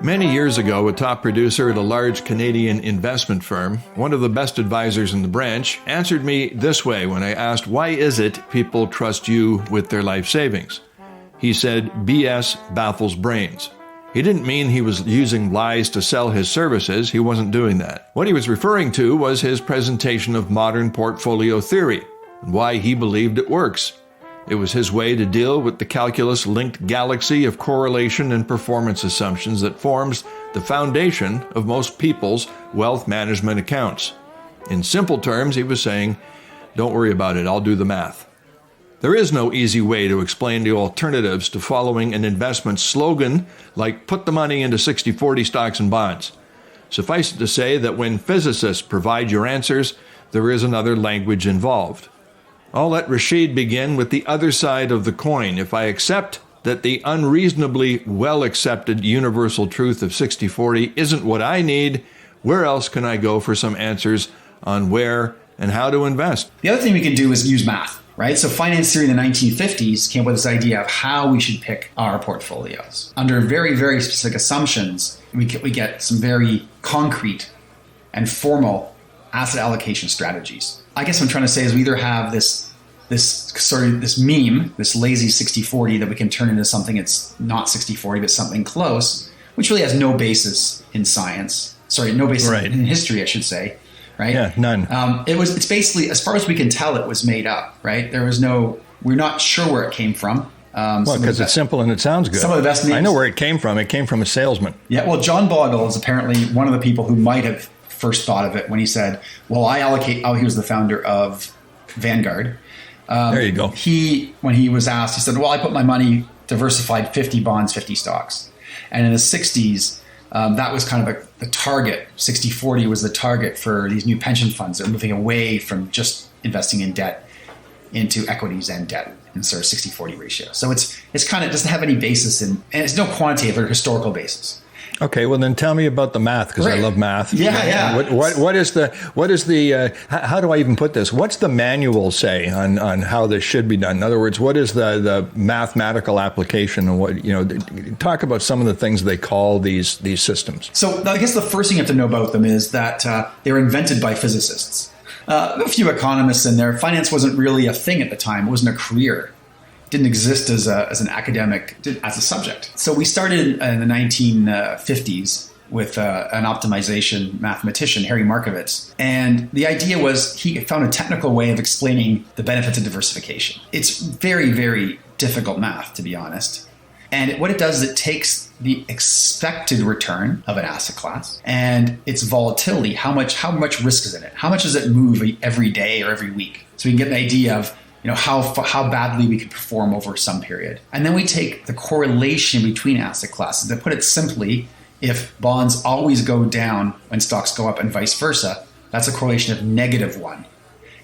Many years ago, a top producer at a large Canadian investment firm, one of the best advisors in the branch, answered me this way when I asked, why is it people trust you with their life savings? He said, BS baffles brains. He didn't mean he was using lies to sell his services. He wasn't doing that. What he was referring to was his presentation of modern portfolio theory and why he believed it works. It was his way to deal with the calculus-linked galaxy of correlation and performance assumptions that forms the foundation of most people's wealth management accounts. In simple terms, he was saying, don't worry about it, I'll do the math. There is no easy way to explain the alternatives to following an investment slogan like put the money into 60-40 stocks and bonds. Suffice it to say that when physicists provide your answers, there is another language involved. I'll let Rasheed begin with the other side of the coin. If I accept that the unreasonably well-accepted universal truth of 60-40 isn't what I need, where else can I go for some answers on where and how to invest? The other thing we can do is use math, right? So finance theory in the 1950s came up with this idea of how we should pick our portfolios. Under very, very specific assumptions, we get some very concrete and formal asset allocation strategies. I guess what I'm trying to say is we either have this meme, this lazy 60-40 that we can turn into something that's not 60-40, but something close, which really has no basis in science. No basis in history, I should say. Right? Yeah, none. It's basically, as far as we can tell, it was made up, right? We're not sure where it came from. Well, because it's simple and it sounds good. Some of the best names. I know where it came from. It came from a salesman. Yeah, well, John Bogle is apparently one of the people who might have first thought of it when he said, well, I allocate, he was the founder of Vanguard. There you go. When he was asked, he said, well, I put my money diversified 50 bonds, 50 stocks. And in the 60s, that was kind of the target. 60-40 was the target for these new pension funds. They're moving away from just investing in debt into equities and debt in sort of 60-40 ratio. So it's kind of doesn't have any basis and it's no quantitative or historical basis. Okay, well then tell me about the math because I love math. Yeah. What is the how do I even put this? What's the manual say on how this should be done? In other words, what is the mathematical application and what talk about some of the things they call these systems. So I guess the first thing you have to know about them is that they were invented by physicists. A few economists in there. Finance wasn't really a thing at the time. It wasn't a career. Didn't exist as an academic, as a subject. So we started in the 1950s with an optimization mathematician, Harry Markowitz. And the idea was he found a technical way of explaining the benefits of diversification. It's very, very difficult math, to be honest. And what it does is it takes the expected return of an asset class and its volatility, how much risk is in it? How much does it move every day or every week? So we can get an idea of how badly we could perform over some period. And then we take the correlation between asset classes. To put it simply, if bonds always go down when stocks go up and vice versa, that's a correlation of -1.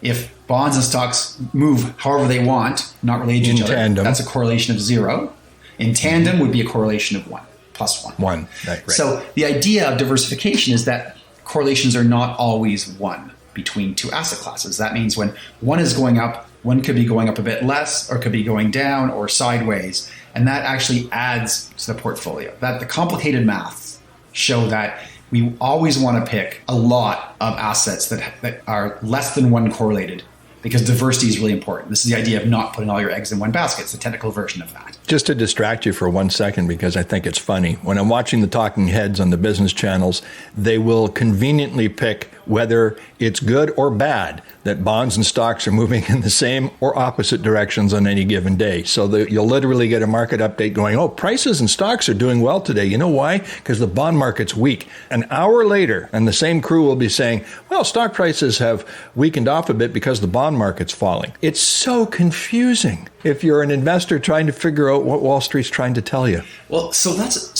If bonds and stocks move however they want, not related to each other, that's a correlation of 0. In tandem would be a correlation of 1, +1. 1, right. So the idea of diversification is that correlations are not always 1 between two asset classes. That means when one is going up, one could be going up a bit less or could be going down or sideways. And that actually adds to the portfolio. That the complicated maths show that we always want to pick a lot of assets that are less than 1 correlated because diversity is really important. This is the idea of not putting all your eggs in one basket. It's the technical version of that. Just to distract you for 1 second, because I think it's funny. When I'm watching the talking heads on the business channels, they will conveniently pick whether it's good or bad that bonds and stocks are moving in the same or opposite directions on any given day. So you'll literally get a market update going, oh, prices and stocks are doing well today. You know why? Because the bond market's weak. An hour later, and the same crew will be saying, well, stock prices have weakened off a bit because the bond market's falling. It's so confusing if you're an investor trying to figure out what Wall Street's trying to tell you. Well, so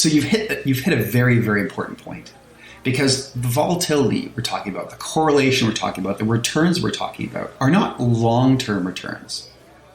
you've hit a very, very important point. Because the volatility we're talking about, the correlation we're talking about, the returns we're talking about are not long-term returns.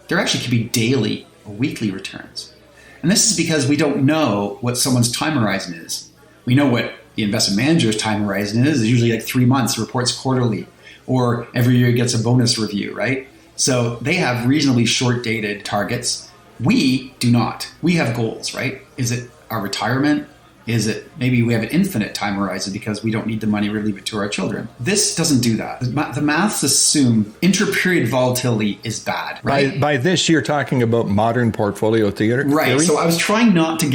There actually could be daily or weekly returns. And this is because we don't know what someone's time horizon is. We know what the investment manager's time horizon is. It's usually like 3 months, reports quarterly, or every year gets a bonus review, right? So they have reasonably short-dated targets. We do not. We have goals, right? Is it our retirement? Is it maybe we have an infinite time horizon because we don't need the money, we leave it to our children? This doesn't do that. The maths assume inter-period volatility is bad, right? By this, you're talking about modern portfolio theory? Right. So I was trying not to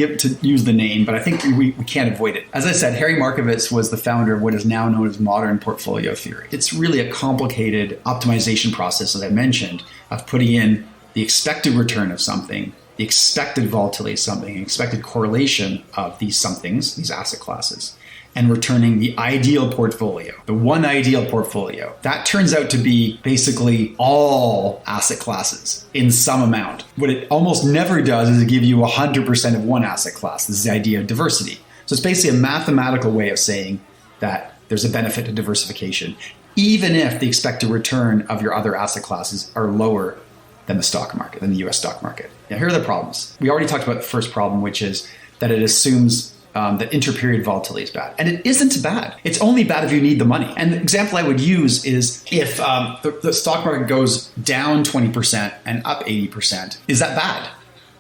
use the name, but I think we can't avoid it. As I said, Harry Markowitz was the founder of what is now known as modern portfolio theory. It's really a complicated optimization process, as I mentioned, of putting in the expected return of something, the expected volatility of something, expected correlation of these somethings, these asset classes, and returning the ideal portfolio, the one ideal portfolio. That turns out to be basically all asset classes in some amount. What it almost never does is give you 100% of one asset class. This is the idea of diversity. So it's basically a mathematical way of saying that there's a benefit to diversification, even if the expected return of your other asset classes are lower than the stock market, than the US stock market. Now, here are the problems. We already talked about the first problem, which is that it assumes that inter-period volatility is bad. And it isn't bad. It's only bad if you need the money. And the example I would use is if the stock market goes down 20% and up 80%, is that bad?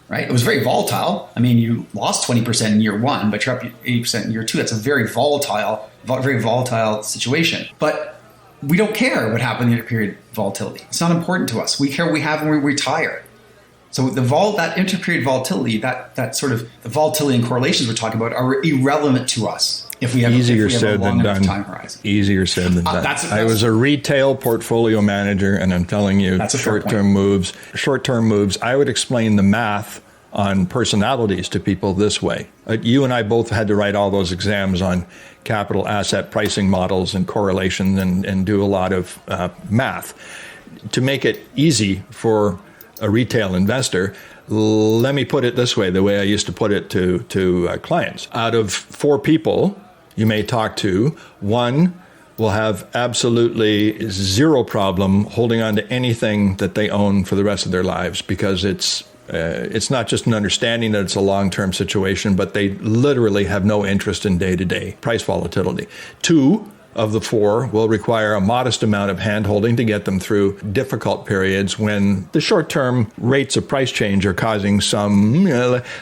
Right? It was very volatile. I mean, you lost 20% in year one, but you're up 80% in year two. That's a very volatile situation. But we don't care what happened in inter-period volatility. It's not important to us. We care what we have when we retire. So that inter-period volatility, that sort of the volatility and correlations we're talking about are irrelevant to us if we have, Easier if we have said a long than enough done. time horizon. Easier said than done. I was a retail portfolio manager, and I'm telling you, short-term moves. I would explain the math on personalities to people this way. You and I both had to write all those exams on capital asset pricing models and correlation and do a lot of math. To make it easy for a retail investor, let me put it this way, the way I used to put it to clients. Out of 4 people you may talk to, 1 will have absolutely zero problem holding on to anything that they own for the rest of their lives, because it's not just an understanding that it's a long-term situation, but they literally have no interest in day-to-day price volatility. 2 of the 4 will require a modest amount of hand-holding to get them through difficult periods when the short-term rates of price change are causing some,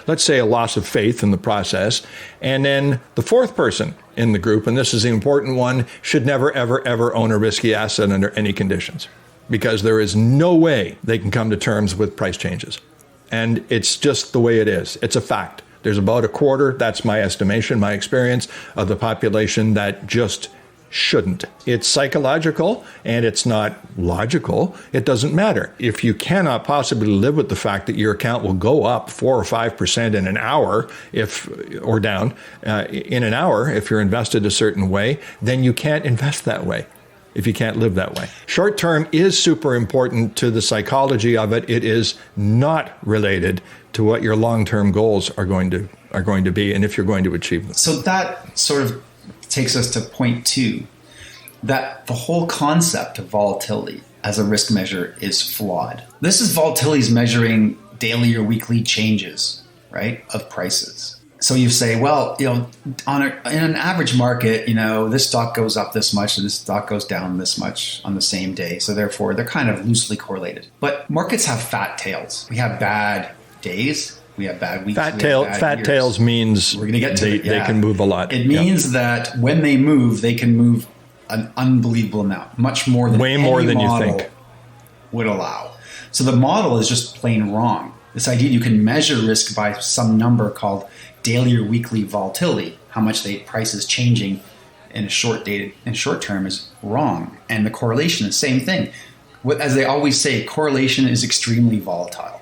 let's say, a loss of faith in the process. And then the 4th person in the group, and this is the important one, should never, ever, ever own a risky asset under any conditions, because there is no way they can come to terms with price changes. And it's just the way it is. It's a fact. There's about a quarter, that's my estimation, my experience, of the population that just shouldn't. It's psychological and it's not logical. It doesn't matter. If you cannot possibly live with the fact that your account will go up 4 or 5% in an hour, or down in an hour, if you're invested a certain way, then you can't invest that way. If you can't live that way. Short term is super important to the psychology of it. It is not related to what your long-term goals are going to be, and if you're going to achieve them. So that sort of takes us to point 2, that the whole concept of volatility as a risk measure is flawed. This is volatility is measuring daily or weekly changes, right, of prices. So you say, well, in an average market, this stock goes up this much and this stock goes down this much on the same day. So therefore, they're kind of loosely correlated. But markets have fat tails. We have bad days. We have bad weeks. Fat tails means we're going to get to they can move a lot. It means that when they move, they can move an unbelievable amount, much more than way more than you think would allow. So the model is just plain wrong. This idea you can measure risk by some number called daily or weekly volatility, how much the price is changing in short term, is wrong. And the correlation is the same thing. As they always say, correlation is extremely volatile,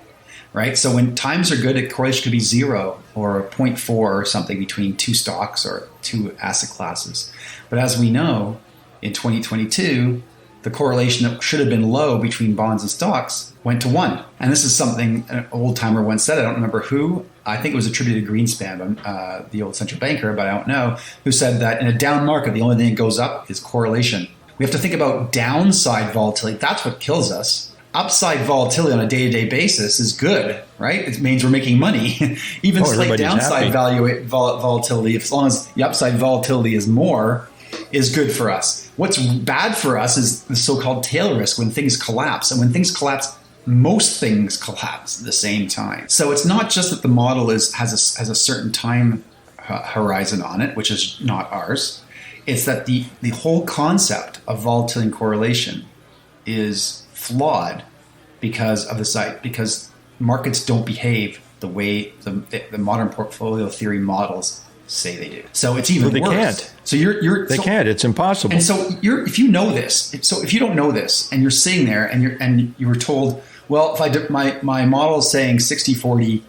right? So when times are good, a correlation could be 0 or 0.4 or something between 2 stocks or 2 asset classes. But as we know, in 2022, the correlation that should have been low between bonds and stocks went to 1. And this is something an old timer once said, I don't remember who, I think it was attributed to Greenspan, the old central banker, but I don't know, who said that in a down market, the only thing that goes up is correlation. We have to think about downside volatility. That's what kills us. Upside volatility on a day-to-day basis is good, right? It means we're making money. Even slight downside volatility, as long as the upside volatility is more, is good for us. What's bad for us is the so-called tail risk, when things collapse. And when things collapse, most things collapse at the same time. So it's not just that the model has a certain time horizon on it, which is not ours. It's that the whole concept of volatility and correlation is flawed because of because markets don't behave the way the modern portfolio theory models say they do. So it's even they worse. Can't. So they can't. It's impossible. And so if you know this, if you don't know this, and you're sitting there and you were told, well, if I do, my model is saying 60-40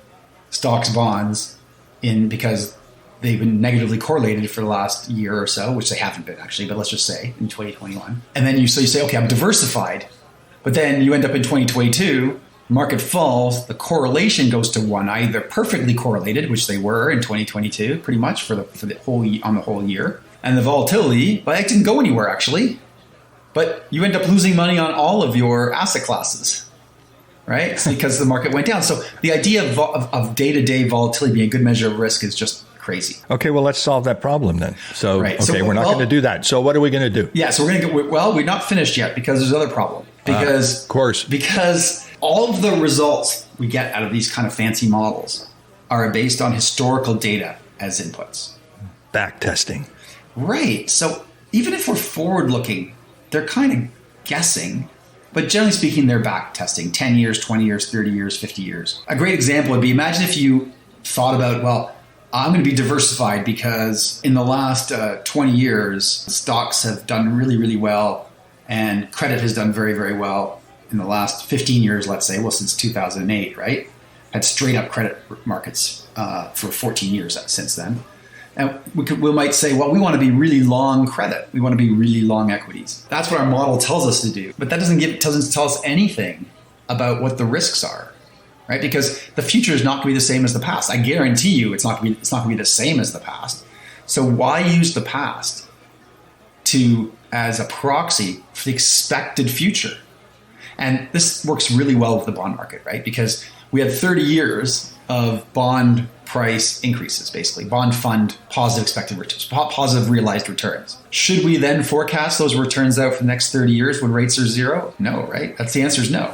stocks bonds because they've been negatively correlated for the last year or so, which they haven't been actually, but let's just say in 2021. And then you say, okay, I'm diversified, but then you end up in 2022. Market falls, the correlation goes to 1, either perfectly correlated, which they were in 2022, pretty much for the whole year, and the volatility, but it didn't go anywhere actually. But you end up losing money on all of your asset classes, right? Because the market went down. So the idea of day-to-day volatility being a good measure of risk is just crazy. Okay, well, let's solve that problem then. So, right. Okay, so, we're not going to do that. So what are we going to do? Yeah, so we're going to we're not finished yet because there's another problem. Because of course. Because all of the results we get out of these kind of fancy models are based on historical data as inputs. Back testing. Right. So even if we're forward-looking, they're kind of guessing. But generally speaking, they're back testing 10 years, 20 years, 30 years, 50 years. A great example would be, imagine if you thought about, well, I'm going to be diversified because in the last 20 years, stocks have done really, really well and credit has done very, very well. In the last 15 years, let's say, well, since 2008, right? Had straight up credit markets for 14 years since then. And we might say, well, we want to be really long credit. We want to be really long equities. That's what our model tells us to do. But that doesn't tell us anything about what the risks are, right? Because the future is not going to be the same as the past. I guarantee you it's not going to be the same as the past. So why use the past as a proxy for the expected future? And this works really well with the bond market, right? Because we had 30 years of bond price increases, basically. Bond fund positive expected returns, positive realized returns. Should we then forecast those returns out for the next 30 years when rates are zero? No, right? The answer is no.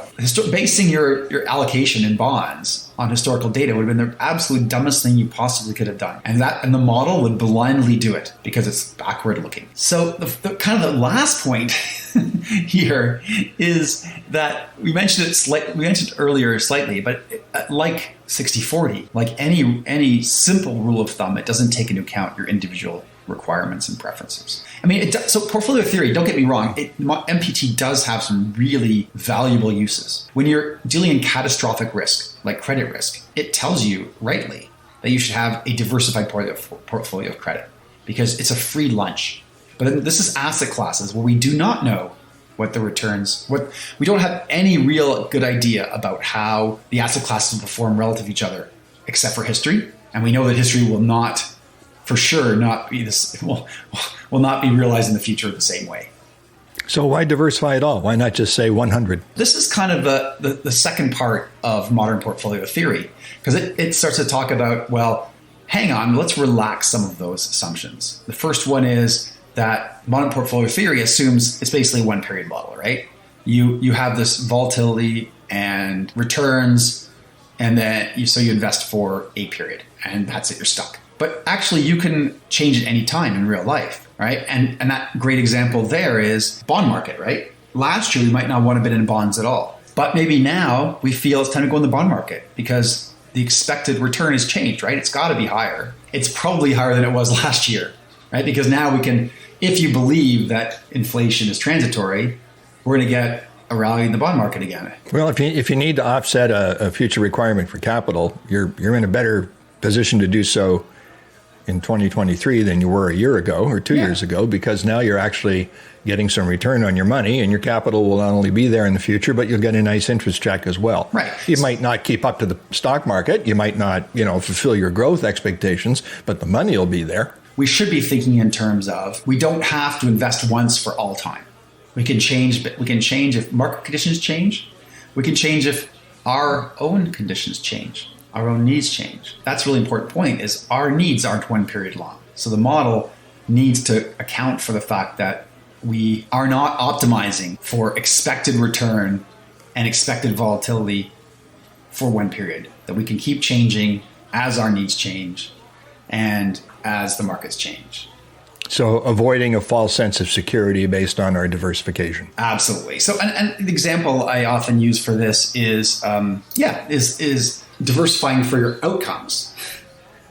Basing your allocation in bonds on historical data would have been the absolute dumbest thing you possibly could have done. And the model would blindly do it because it's backward looking. So the kind of the last point here is that we mentioned earlier slightly, but like 60-40, like any simple rule of thumb, it doesn't take into account your individual requirements and preferences. I mean, so portfolio theory, don't get me wrong, MPT does have some really valuable uses. When you're dealing in catastrophic risk, like credit risk, it tells you rightly that you should have a diversified portfolio of credit because it's a free lunch. But this is asset classes where we do not know what the returns, we don't have any real good idea about how the asset classes will perform relative to each other, except for history. And we know that history will not, for sure, not be this, will not be realized in the future the same way. So why diversify at all? Why not just say 100? This is kind of the second part of modern portfolio theory, because it starts to talk about, well, hang on, let's relax some of those assumptions. The first one is that modern portfolio theory assumes it's basically one period model, right? You have this volatility and returns, and then you invest for a period, and that's it, you're stuck. But actually, you can change at any time in real life, right? And that great example there is bond market, right? Last year, we might not want to have been in bonds at all. But maybe now we feel it's time to go in the bond market because the expected return has changed, right? It's got to be higher. It's probably higher than it was last year, right? Because now we can, if you believe that inflation is transitory, we're going to get a rally in the bond market again. Well, if you need to offset a future requirement for capital, you're in a better position to do so in 2023 than you were a year ago or 2 years ago, because now you're actually getting some return on your money, and your capital will not only be there in the future, but you'll get a nice interest check as well. Right. You might not keep up to the stock market. You might not, fulfill your growth expectations, but the money will be there. We should be thinking in terms of, we don't have to invest once for all time. We can change if market conditions change. We can change if our own conditions change. Our own needs change. That's a really important point, is our needs aren't one period long. So the model needs to account for the fact that we are not optimizing for expected return and expected volatility for one period, that we can keep changing as our needs change. And as the markets change. So avoiding a false sense of security based on our diversification. Absolutely. So, and the example I often use for this is, is diversifying for your outcomes,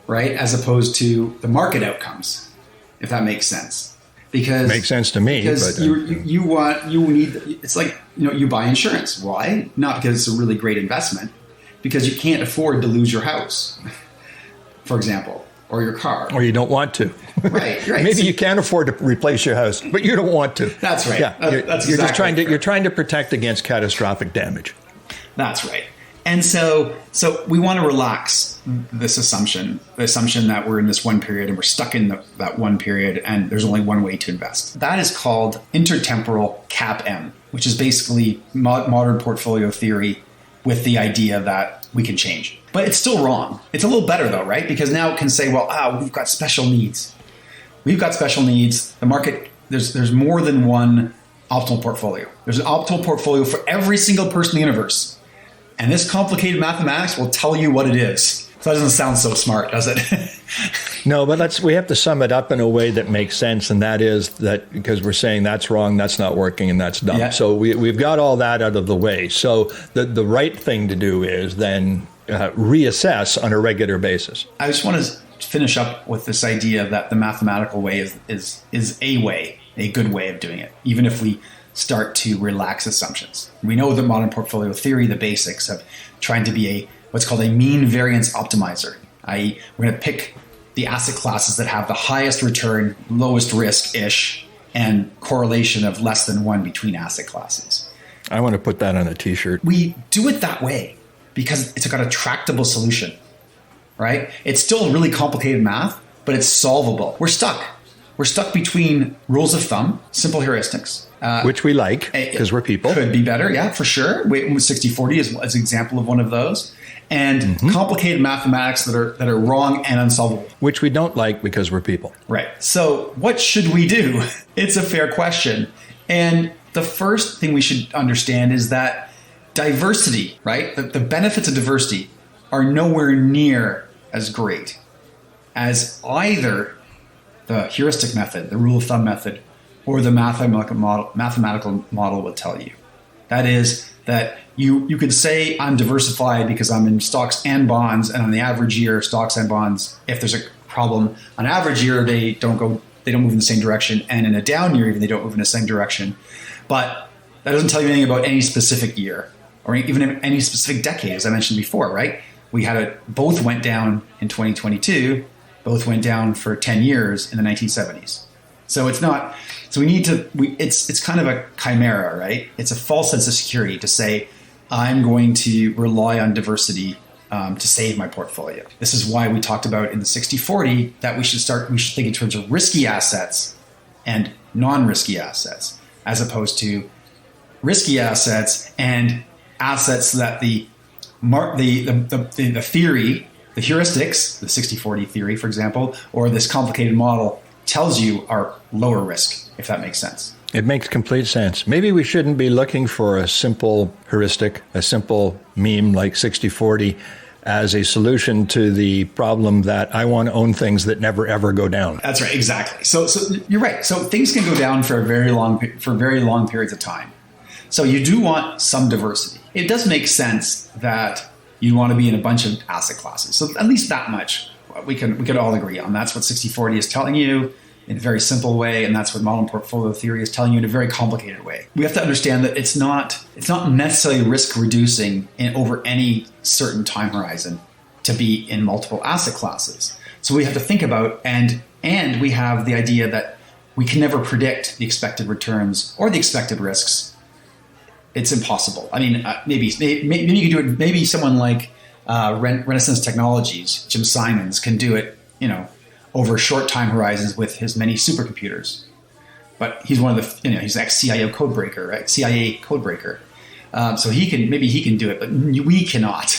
right? As opposed to the market outcomes, if that makes sense. Because makes sense to me. Because it's like, you buy insurance. Why? Not because it's a really great investment, because you can't afford to lose your house, for example, or your car. Or you don't want to. Right. Maybe you can't afford to replace your house, but you don't want to. That's right. Yeah, you're just trying to right. You're trying to protect against catastrophic damage. That's right. And so we want to relax this assumption, the assumption that we're in this one period and we're stuck in that one period and there's only one way to invest. That is called intertemporal CAPM, which is basically modern portfolio theory with the idea that we can change. But it's still wrong. It's a little better though, right? Because now it can say, well, we've got special needs. We've got special needs. The market, there's more than one optimal portfolio. There's an optimal portfolio for every single person in the universe. And this complicated mathematics will tell you what it is. So that doesn't sound so smart, does it? No, but we have to sum it up in a way that makes sense. And that is that because we're saying that's wrong, that's not working, and that's dumb. Yeah. So we've got all that out of the way. So the right thing to do is then reassess on a regular basis. I just want to finish up with this idea that the mathematical way is a good way of doing it, even if we start to relax assumptions. We know that modern portfolio theory, the basics of trying to be what's called a mean variance optimizer, i.e. we're going to pick the asset classes that have the highest return, lowest risk-ish, and correlation of less than 1 between asset classes. I want to put that on a t-shirt. We do it that way because it's got a tractable solution, right? It's still really complicated math, but it's solvable. We're stuck. We're stuck between rules of thumb, simple heuristics. Which we like because we're people. Could be better, yeah, for sure. 60-40 is an example of one of those. And complicated mathematics that are wrong and unsolvable. Which we don't like because we're people. Right. So what should we do? It's a fair question. And the first thing we should understand is that diversity, right? The benefits of diversity are nowhere near as great as either the heuristic method, the rule of thumb method, or the mathematical model will tell you. That is that you could say I'm diversified because I'm in stocks and bonds, and on the average year, stocks and bonds, if there's a problem, on average year they don't move in the same direction, and in a down year even they don't move in the same direction. But that doesn't tell you anything about any specific year or even any specific decade, as I mentioned before, right? We had both went down in 2022, both went down for 10 years in the 1970s. So it's not. So it's kind of a chimera, right? It's a false sense of security to say, I'm going to rely on diversity to save my portfolio. This is why we talked about in the 60-40 that we should think in terms of risky assets and non-risky assets, as opposed to risky assets and assets that the theory, the heuristics, the 60-40 theory, for example, or this complicated model tells you are lower risk, if that makes sense. It makes complete sense. Maybe we shouldn't be looking for a simple heuristic, a simple meme like 60-40 as a solution to the problem that I want to own things that never ever go down. That's right, exactly. So you're right. So things can go down for very long periods of time. So you do want some diversity. It does make sense that you want to be in a bunch of asset classes. So at least that much we could all agree on. That's what 60-40 is telling you in a very simple way, and that's what modern portfolio theory is telling you in a very complicated way. We have to understand that it's not necessarily risk reducing over any certain time horizon to be in multiple asset classes. So we have to think about and we have the idea that we can never predict the expected returns or the expected risks. It's impossible. I mean, maybe you can do it. Maybe someone like Renaissance Technologies, Jim Simons, can do it, over short time horizons with his many supercomputers. But he's one of the, he's ex-CIA codebreaker, right? CIA codebreaker. So he can do it, but we cannot.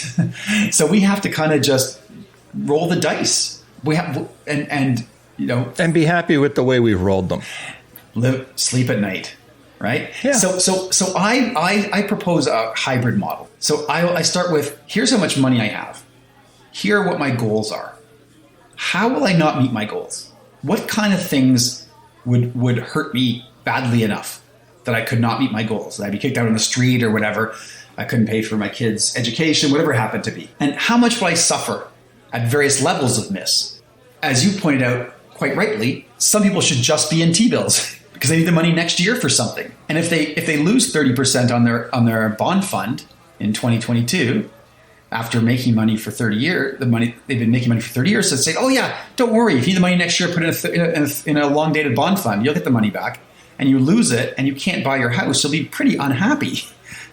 So we have to kind of just roll the dice. We have, and be happy with the way we've rolled them. Sleep at night. Right? Yeah. So I propose a hybrid model. So I start with, here's how much money I have. Here are what my goals are. how will I not meet my goals? What kind of things would hurt me badly enough that I could not meet my goals? That I'd be kicked out on the street or whatever. I couldn't pay for my kids' education, whatever it happened to be. And how much would I suffer at various levels of miss? As you pointed out quite rightly, some people should just be in T-bills because they need the money next year for something. And if they lose 30% on their bond fund in 2022, after making money for 30 years, they've been making money for 30 years, so say, oh yeah, don't worry, if you need the money next year, put it in a long dated bond fund, you'll get the money back. And you lose it and you can't buy your house, you'll be pretty unhappy.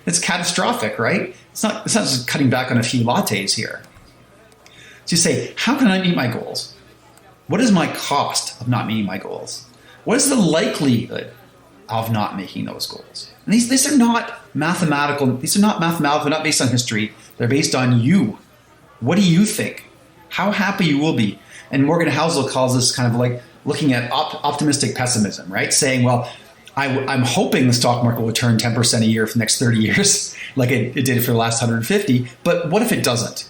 It's catastrophic, right? It's not just cutting back on a few lattes here. So you say, how can I meet my goals? What is my cost of not meeting my goals? What is the likelihood of not making those goals? And these are not mathematical. These are not mathematical. They're not based on history. They're based on you. What do you think? How happy you will be? And Morgan Housel calls this kind of like looking at optimistic pessimism, right? Saying, well, I'm hoping the stock market will return 10% a year for the next 30 years, like it did for the last 150. But what if it doesn't?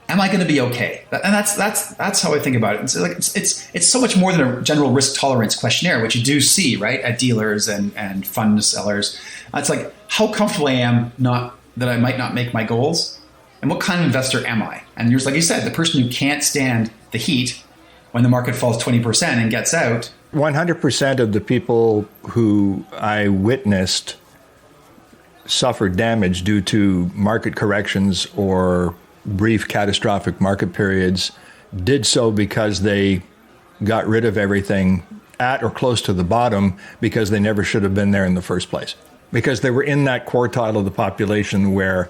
Am I going to be okay? And that's how I think about it. It's so much more than a general risk tolerance questionnaire, which you do see, right, at dealers and fund sellers. It's like how comfortable I am that I might not make my goals, and what kind of investor am I? And you're like you said, the person who can't stand the heat when the market falls 20% and gets out. 100% of the people who I witnessed suffered damage due to market corrections or brief catastrophic market periods did so because they got rid of everything at or close to the bottom because they never should have been there in the first place. Because they were in that quartile of the population where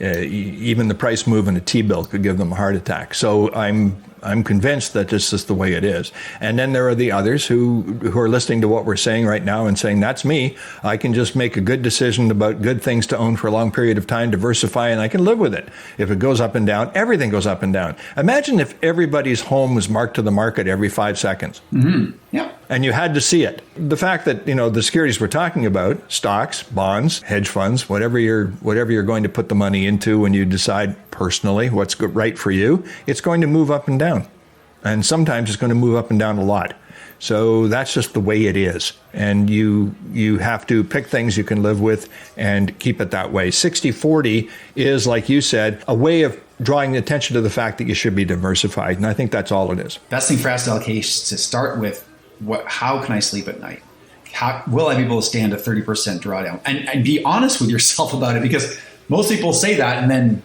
even the price move in a T-bill could give them a heart attack. So I'm convinced that this is the way it is. And then there are the others who are listening to what we're saying right now and saying, that's me. I can just make a good decision about good things to own for a long period of time, diversify, and I can live with it. If it goes up and down, everything goes up and down. Imagine if everybody's home was marked to the market every 5 seconds. Mm-hmm. Yeah. And you had to see it. The fact that, the securities we're talking about, stocks, bonds, hedge funds, whatever you're going to put the money into when you decide personally what's right for you, it's going to move up and down. And sometimes it's going to move up and down a lot. So that's just the way it is. And you have to pick things you can live with and keep it that way. 60-40 is, like you said, a way of drawing attention to the fact that you should be diversified. And I think that's all it is. Best thing for asset allocation is to start with, how can I sleep at night? How will I be able to stand a 30% drawdown? And be honest with yourself about it, because most people say that and then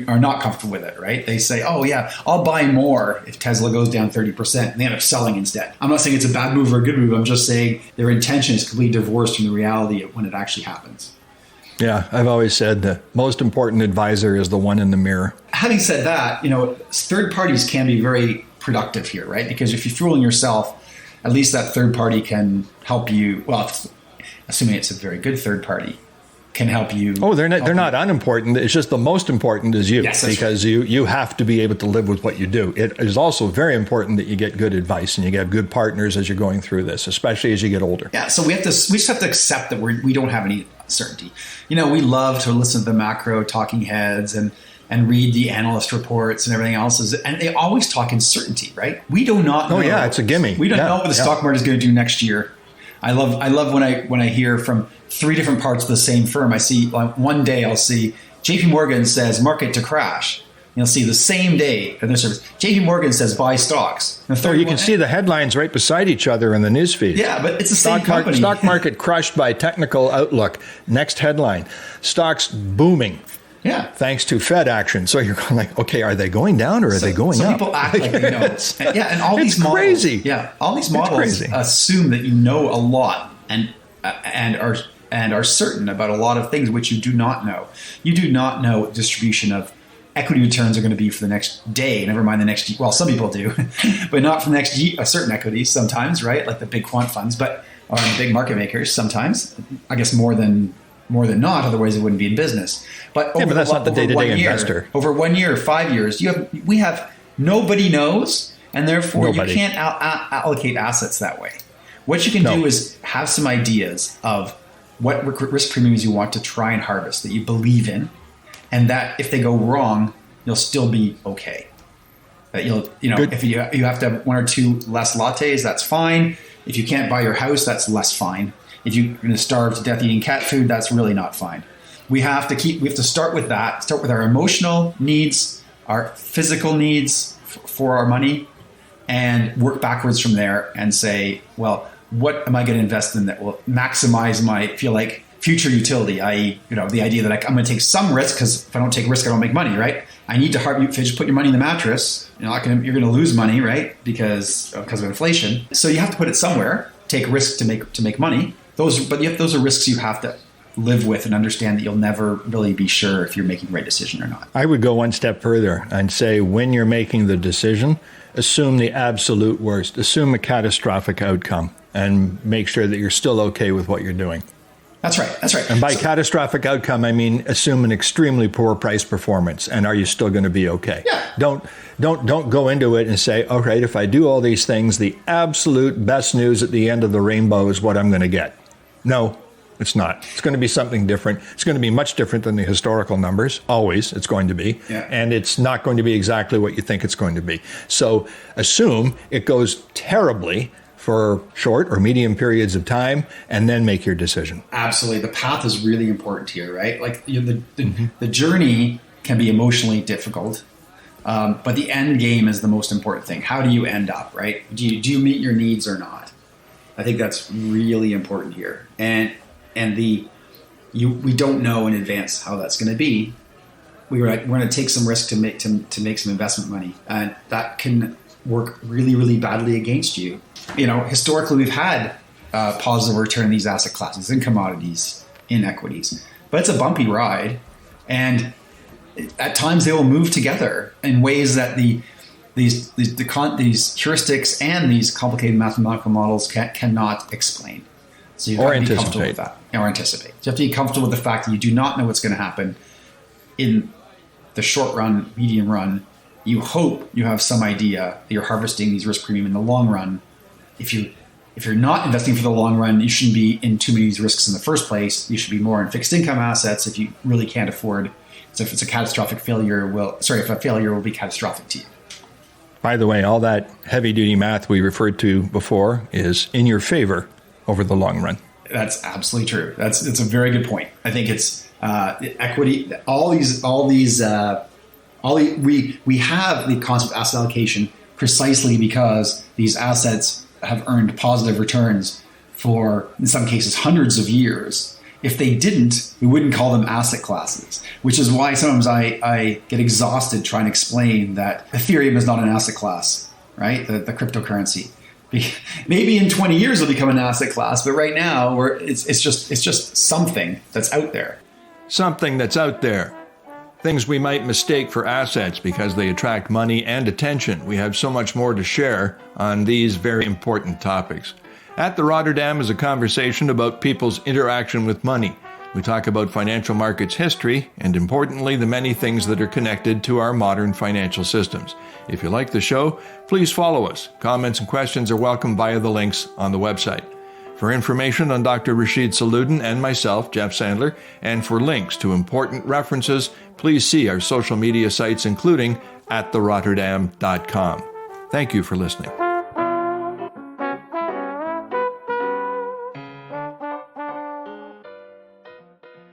are not comfortable with it, right? They say, oh yeah, I'll buy more if Tesla goes down 30%, and they end up selling instead. I'm not saying it's a bad move or a good move. I'm just saying their intention is completely divorced from the reality of when it actually happens. Yeah, I've always said the most important advisor is the one in the mirror. Having said that, third parties can be very productive here, right? Because if you're fooling yourself, at least that third party can help you. Well, assuming it's a very good third party, can help you. Oh, they're not unimportant. It's just the most important is you, yes, because you have to be able to live with what you do. It is also very important that you get good advice and you get good partners as you're going through this, especially as you get older. Yeah, so we just have to accept that we don't have any certainty. We love to listen to the macro talking heads and read the analyst reports and everything else, and they always talk in certainty, right? We do not know. Oh yeah, it's a gimme. We don't know what the stock market is going to do next year. I love when I hear from 3 different parts of the same firm. I see one day I'll see JP Morgan says market to crash. You'll see the same day in their service, JP Morgan says buy stocks. Or you can see the headlines right beside each other in the newsfeed. Yeah, but it's the same company. Stock market crushed by technical outlook. Next headline, stocks booming. Yeah. Thanks to Fed action. So you're going like, okay, are they going down or are they going up? Some people act like they know. And all these models. Crazy. Yeah. All these models assume that you know a lot and are certain about a lot of things which you do not know. You do not know what distribution of equity returns are going to be for the next day. Never mind the next. Well, some people do, but not for the next year. Certain equities sometimes, right? Like the big quant funds, or the big market makers sometimes. I guess more than not, otherwise it wouldn't be in business. But that's not the day-to-day investor. Over 1 year, 5 years, we have nobody knows, and therefore you can't allocate assets that way. What you can do is have some ideas of what risk premiums you want to try and harvest that you believe in, and that if they go wrong, you'll still be okay. That Good. if you have to have one or two less lattes, that's fine. If you can't buy your house, that's less fine. If you're going to starve to death eating cat food, that's really not fine. We have to start with that. Start with our emotional needs, our physical needs for our money, and work backwards from there and say, well, what am I going to invest in that will maximize my future utility? I.e., the idea that I'm going to take some risk, because if I don't take risk, I don't make money, right? I need to just put your money in the mattress. You're going to lose money, right? Because of inflation. So you have to put it somewhere. Take risk to make money. Those are risks you have to live with and understand that you'll never really be sure if you're making the right decision or not. I would go one step further and say, when you're making the decision, assume the absolute worst. Assume a catastrophic outcome and make sure that you're still okay with what you're doing. That's right. And by catastrophic outcome, I mean assume an extremely poor price performance. And are you still going to be okay? Yeah. Don't go into it and say, all right, if I do all these things, the absolute best news at the end of the rainbow is what I'm going to get. No, it's not. It's going to be something different. It's going to be much different than the historical numbers. Always, it's going to be. Yeah. And it's not going to be exactly what you think it's going to be. So assume it goes terribly for short or medium periods of time, and then make your decision. Absolutely. The path is really important here, right? The journey can be emotionally difficult, but the end game is the most important thing. How do you end up, right? Do you meet your needs or not? I think that's really important here. And we don't know in advance how that's going to be. We're going to take some risk to make some investment money, and that can work really, really badly against you. Historically, we've had positive return in these asset classes, in commodities, in equities, but it's a bumpy ride, and at times they will move together in ways that these heuristics and these complicated mathematical models cannot explain. So you have to be comfortable with that, or anticipate. So you have to be comfortable with the fact that you do not know what's going to happen in the short run, medium run. You hope you have some idea that you're harvesting these risk premium in the long run. If you're not investing for the long run, you shouldn't be in too many of these risks in the first place. You should be more in fixed income assets if you really can't afford. So if it's a catastrophic failure, if a failure will be catastrophic to you. By the way, all that heavy-duty math we referred to before is in your favor over the long run. That's absolutely true. It's a very good point. I think it's equity. We have the concept of asset allocation precisely because these assets have earned positive returns for, in some cases, hundreds of years. If they didn't, we wouldn't call them asset classes, which is why sometimes I get exhausted trying to explain that Ethereum is not an asset class, right? The cryptocurrency. Maybe in 20 years it'll become an asset class, but right now it's just something that's out there. Something that's out there. Things we might mistake for assets because they attract money and attention. We have so much more to share on these very important topics. At the Rotterdam is a conversation about people's interaction with money. We talk about financial markets history and, importantly, the many things that are connected to our modern financial systems. If you like the show, please follow us. Comments and questions are welcome via the links on the website. For information on Dr. Rasheed Saluddin and myself, Jeff Sandler, and for links to important references, please see our social media sites, including @therotterdam.com. Thank you for listening.